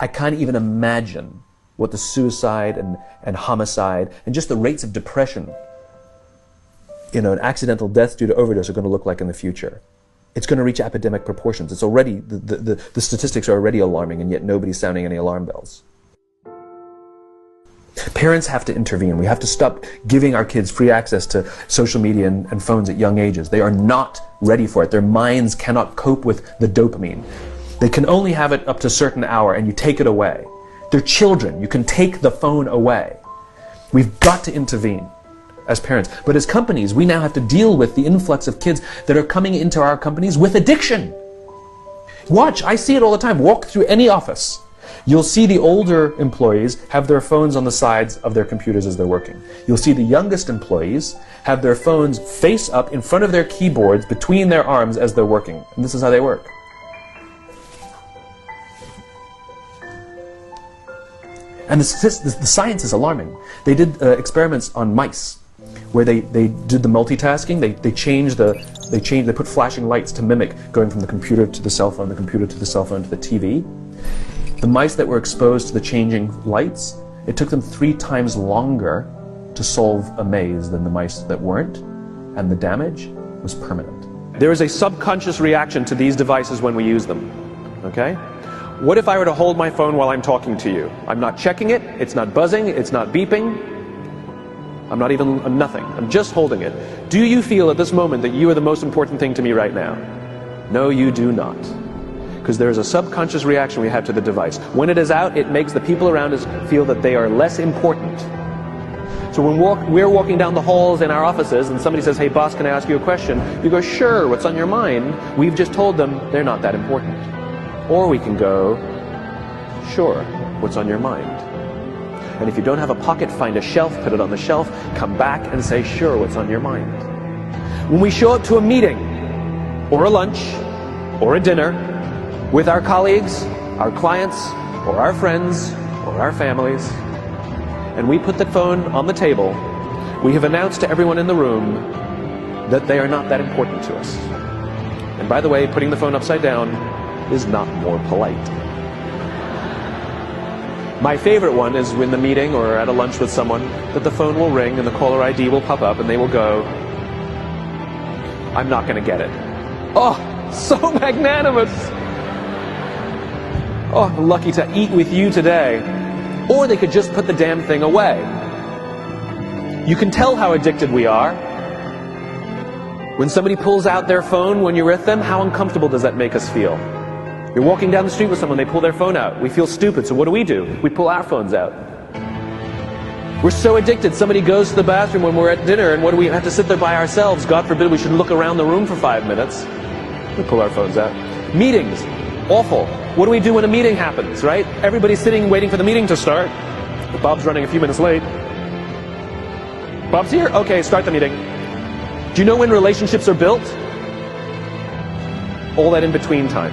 I can't even imagine what the suicide and homicide and just the rates of depression, and accidental deaths due to overdose are going to look like in the future. It's going to reach epidemic proportions. It's already, the statistics are already alarming, and yet nobody's sounding any alarm bells. Parents have to intervene. We have to stop giving our kids free access to social media and phones at young ages. They are not ready for it. Their minds cannot cope with the dopamine. They can only have it up to a certain hour, and you take it away. They're children. You can take the phone away. We've got to intervene as parents. But as companies, we now have to deal with the influx of kids that are coming into our companies with addiction. Watch, I see it all the time. Walk through any office. You'll see the older employees have their phones on the sides of their computers as they're working. You'll see the youngest employees have their phones face up in front of their keyboards between their arms as they're working. And this is how they work. And the science is alarming. They did experiments on mice where they did the multitasking. They put flashing lights to mimic going from the computer to the cell phone, the computer to the cell phone to the TV. The mice that were exposed to the changing lights, it took them 3 times longer to solve a maze than the mice that weren't, and the damage was permanent. There is a subconscious reaction to these devices when we use them, okay? What if I were to hold my phone while I'm talking to you? I'm not checking it, it's not buzzing, it's not beeping, I'm not even nothing, I'm just holding it. Do you feel at this moment that you are the most important thing to me right now? No, you do not. Because there is a subconscious reaction we have to the device. When it is out, it makes the people around us feel that they are less important. So when we're walking down the halls in our offices and somebody says, hey boss, can I ask you a question? You go, sure, what's on your mind? We've just told them they're not that important. Or we can go, sure, what's on your mind? And if you don't have a pocket, find a shelf, put it on the shelf, come back and say, sure, what's on your mind? When we show up to a meeting, or a lunch, or a dinner, with our colleagues, our clients, or our friends, or our families, and we put the phone on the table, we have announced to everyone in the room that they are not that important to us. And by the way, putting the phone upside down is not more polite. My favorite one is in the meeting or at a lunch with someone that the phone will ring and the caller ID will pop up and they will go, I'm not going to get it. Oh, so magnanimous. Oh, I'm lucky to eat with you today. Or they could just put the damn thing away. You can tell how addicted we are. When somebody pulls out their phone when you're with them, how uncomfortable does that make us feel? You're walking down the street with someone, they pull their phone out. We feel stupid, so what do? We pull our phones out. We're so addicted. Somebody goes to the bathroom when we're at dinner, and what do we have to sit there by ourselves? God forbid we should look around the room for 5 minutes. We pull our phones out. Meetings. Awful. What do we do when a meeting happens, right? Everybody's sitting waiting for the meeting to start. Bob's running a few minutes late. Bob's here? Okay, start the meeting. Do you know when relationships are built? All that in between time.